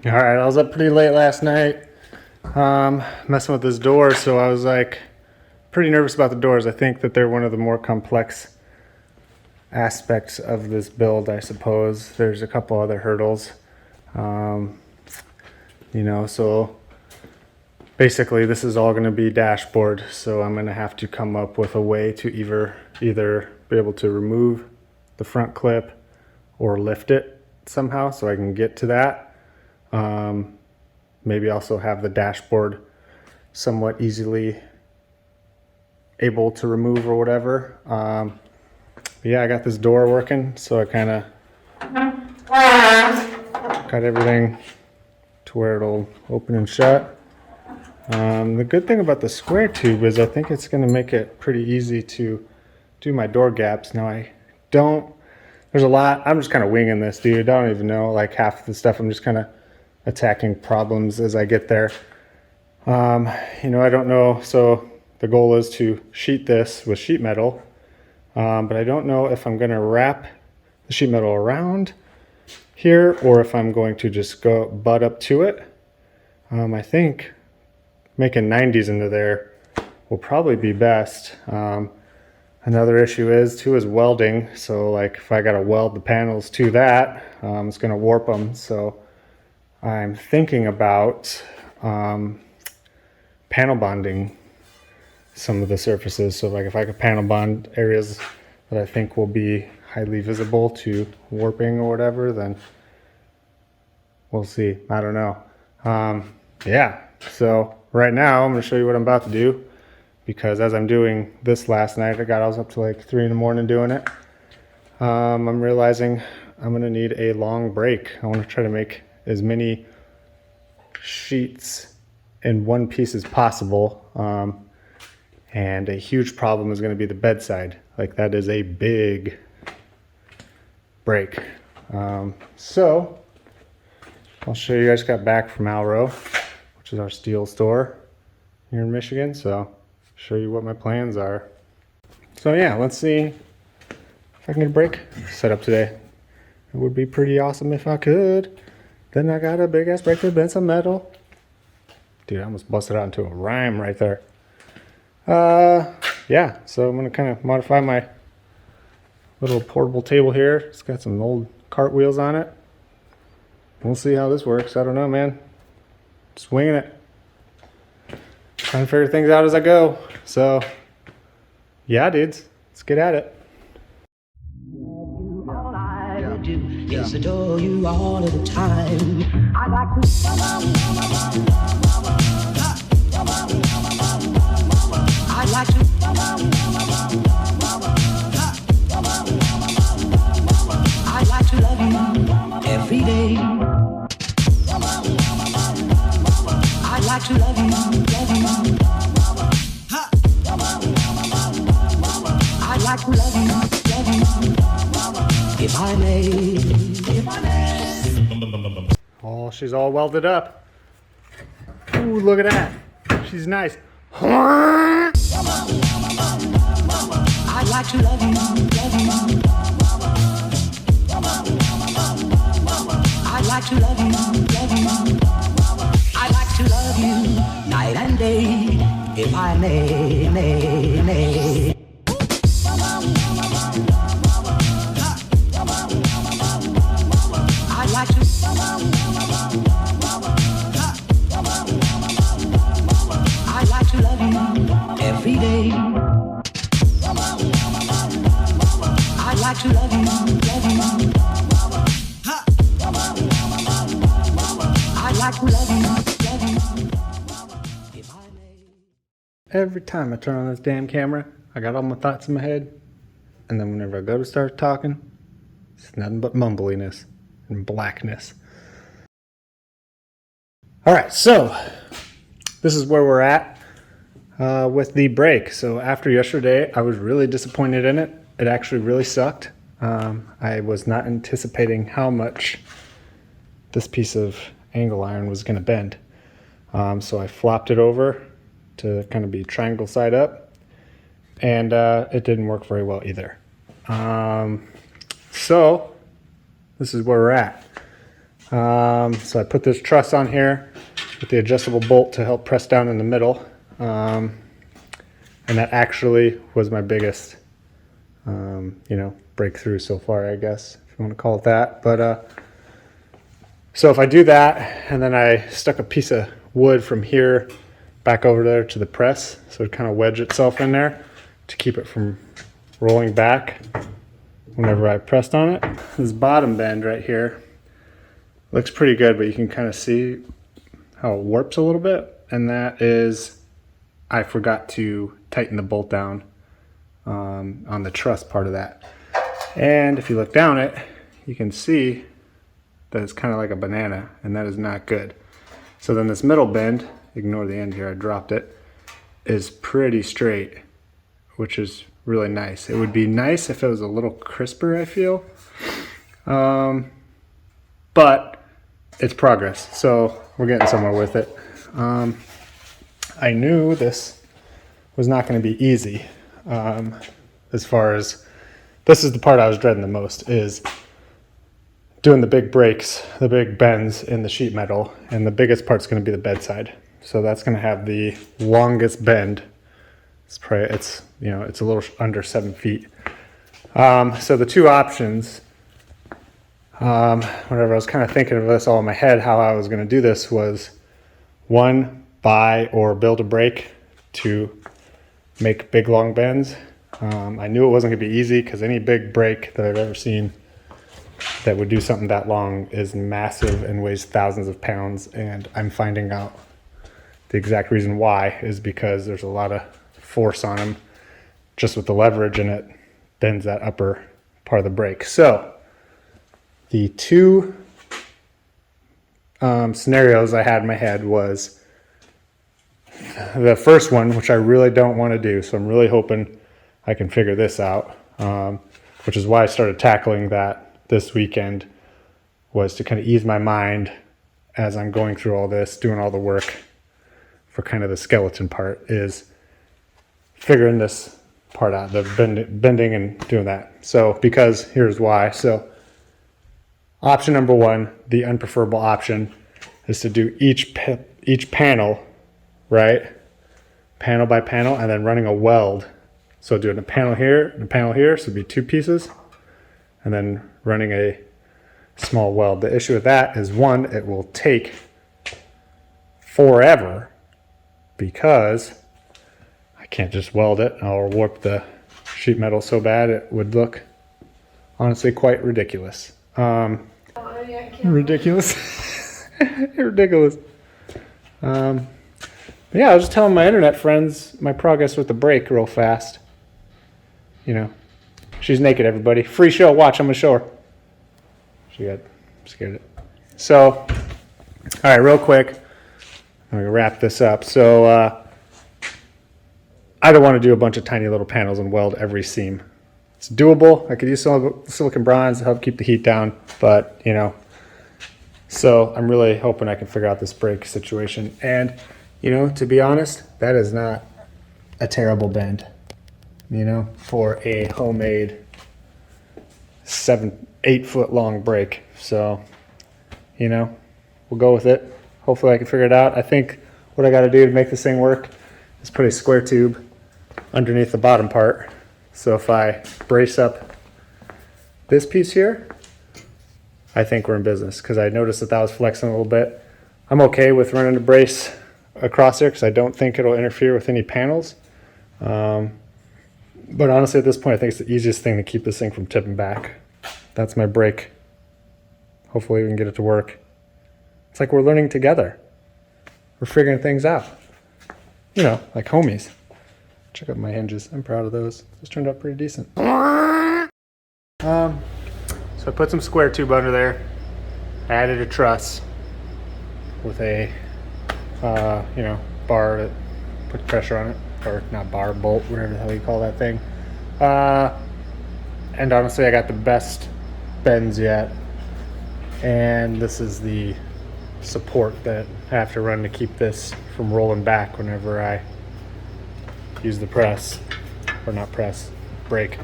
All right, I was up pretty late last night, messing with this door, so I was like pretty nervous about the doors. I think that they're one of the more complex aspects of this build, I suppose. There's a couple other hurdles, so basically this is all going to be dashboard, so I'm going to have to come up with a way to either be able to remove the front clip or lift it somehow so I can get to that. Maybe also have the dashboard somewhat easily able to remove or whatever. Yeah, I got this door working, so I kind of got everything to where it'll open and shut. The good thing about the square tube is I think it's going to make it pretty easy to do my door gaps. Now there's a lot, I'm just kind of winging this, dude. I don't even know, like half the stuff I'm just kind of attacking problems as I get there. I don't know, so the goal is to sheet this with sheet metal, but I don't know if I'm going to wrap the sheet metal around here or if I'm going to just go butt up to it. I think making 90s into there will probably be best. Another issue is welding, so like if I got to weld the panels to that, it's going to warp them, so I'm thinking about panel bonding some of the surfaces. So like if I could panel bond areas that I think will be highly visible to warping or whatever, then we'll see. I don't know. Yeah, so right now I'm going to show you what I'm about to do, because as I'm doing this last night, I was up to like 3 in the morning doing it. I'm realizing I'm going to need a long break. I want to try to make as many sheets in one piece as possible, and a huge problem is going to be the bedside. Like that is a big break. So I'll show you. I just got back from Alro, which is our steel store here in Michigan, so show you what my plans are. So yeah, let's see if I can get a break set up today. It would be pretty awesome if I could. Then I got a big ass break to bend some metal. Dude, I almost busted out into a rhyme right there. Yeah, so I'm gonna kind of modify my little portable table here. It's got some old cartwheels on it. We'll see how this works. I don't know, man. Just winging it. Trying to figure things out as I go. So, yeah, dudes, let's get at it. Yes, adore you all of the time. I like to. I like to. I like to love you every day. I like to love you, I like to love you, if I may. Oh, she's all welded up. Ooh, look at that. She's nice. I like to love you, I like to love you, I like to love you night and day, if I may. I like to. I like to love you every day. I like to love you, I like to love you, if I may. Every time I turn on this damn camera, I got all my thoughts in my head, and then whenever I go to start talking, it's nothing but mumbliness and blackness. All right, so this is where we're at with the break. So after yesterday, I was really disappointed in it. It actually really sucked. I was not anticipating how much this piece of angle iron was going to bend. So I flopped it over to kind of be triangle side up, and it didn't work very well either. So this is where we're at. So I put this truss on here with the adjustable bolt to help press down in the middle. And that actually was my biggest, breakthrough so far, I guess, if you want to call it that. But so if I do that, and then I stuck a piece of wood from here back over there to the press, so it kind of wedge itself in there to keep it from rolling back whenever I pressed on it. This bottom bend right here looks pretty good, but you can kind of see how it warps a little bit, and that is I forgot to tighten the bolt down on the truss part of that. And if you look down it, you can see that it's kind of like a banana, and that is not good. So then this middle bend, ignore the end here, I dropped it, is pretty straight, which is really nice. It would be nice if it was a little crisper, I feel. But it's progress, so we're getting somewhere with it. I knew this was not going to be easy. As far as, this is the part I was dreading the most, is doing the big breaks, the big bends in the sheet metal, and the biggest part's going to be the bedside. So that's going to have the longest bend. It's a little under 7 feet. So the two options, whenever I was kind of thinking of this all in my head, how I was going to do this was, one, buy or build a brake to make big long bends. I knew it wasn't going to be easy because any big brake that I've ever seen that would do something that long is massive and weighs thousands of pounds, and I'm finding out the exact reason why is because there's a lot of force on them just with the leverage, and it bends that upper part of the brake. So the two scenarios I had in my head was the first one, which I really don't want to do, so I'm really hoping I can figure this out, which is why I started tackling that this weekend, was to kind of ease my mind as I'm going through all this, doing all the work for kind of the skeleton part, is figuring this part out, the bending and doing that. So, because here's why. So option number one, the unpreferable option, is to do each panel, right? Panel by panel, and then running a weld. So doing a panel here and a panel here, so it'd be two pieces, and then running a small weld. The issue with that is, one, it will take forever because I can't just weld it. I'll warp the sheet metal so bad it would look honestly quite ridiculous. Ridiculous. Ridiculous. Yeah, I was just telling my internet friends my progress with the brake real fast. She's naked, everybody. Free show. Watch, I'm going to show her. She got scared of it. So, all right, real quick. I'm going to wrap this up. So, I don't want to do a bunch of tiny little panels and weld every seam. It's doable. I could use some silicon bronze to help keep the heat down, but, So, I'm really hoping I can figure out this brake situation. And, to be honest, that is not a terrible bend. For a homemade 7-8 foot long brake. So, we'll go with it. Hopefully I can figure it out. I think what I got to do to make this thing work is put a square tube underneath the bottom part. So if I brace up this piece here, I think we're in business, because I noticed that was flexing a little bit. I'm okay with running a brace across there because I don't think it'll interfere with any panels. But honestly, at this point, I think it's the easiest thing to keep this thing from tipping back. That's my brake. Hopefully we can get it to work. It's like we're learning together. We're figuring things out. Like homies. Check out my hinges. I'm proud of those. Those turned out pretty decent. So I put some square tube under there. I added a truss with a, bar that puts pressure on it. Or not bar, bolt, whatever the hell you call that thing. And honestly, I got the best bends yet. And this is the support that I have to run to keep this from rolling back whenever I use the press. Or not press, brake.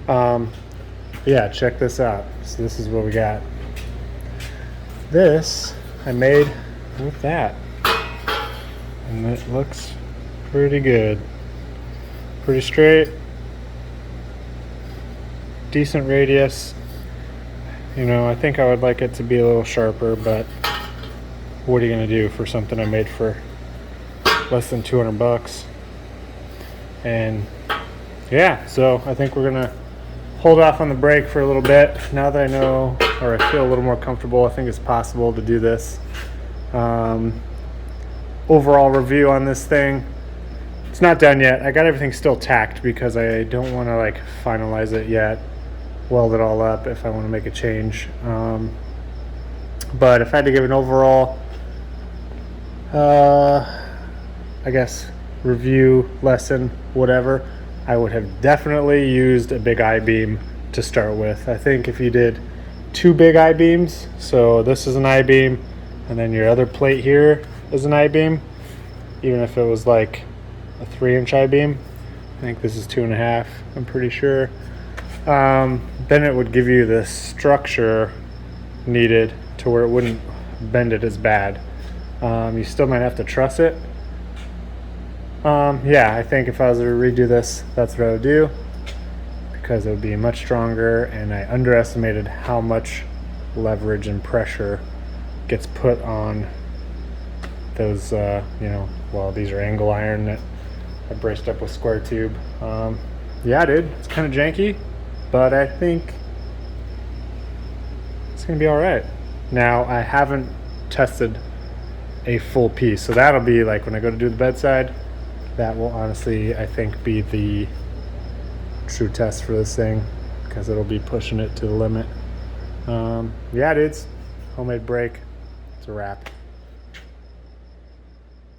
Yeah, check this out. So this is what we got. this I made with that. And it looks pretty good. Pretty straight. Decent radius. You know, I think I would like it to be a little sharper, but what are you gonna do for something I made for less than 200 bucks? And yeah, so I think we're gonna hold off on the brake for a little bit. Now that I know, or I feel a little more comfortable, I think it's possible to do this. Overall review on this thing, it's not done yet. I got everything still tacked because I don't want to like finalize it yet, weld it all up if I want to make a change. But if I had to give an overall, I guess, review, lesson, whatever, I would have definitely used a big I-beam to start with. I think if you did 2 big I-beams, so this is an I-beam, and then your other plate here is an I-beam, even if it was like a 3-inch I-beam, I think this is 2.5, I'm pretty sure, then it would give you the structure needed to where it wouldn't bend it as bad. You still might have to truss it. Yeah, I think if I was to redo this, that's what I would do, because it would be much stronger, and I underestimated how much leverage and pressure gets put on those, these are angle iron that I braced up with square tube. Yeah, dude, it's kind of janky, but I think it's gonna be all right. Now, I haven't tested a full piece, so that'll be like when I go to do the bedside. That will honestly, I think, be the true test for this thing, because it'll be pushing it to the limit. Yeah, dudes, homemade brake. It's a wrap.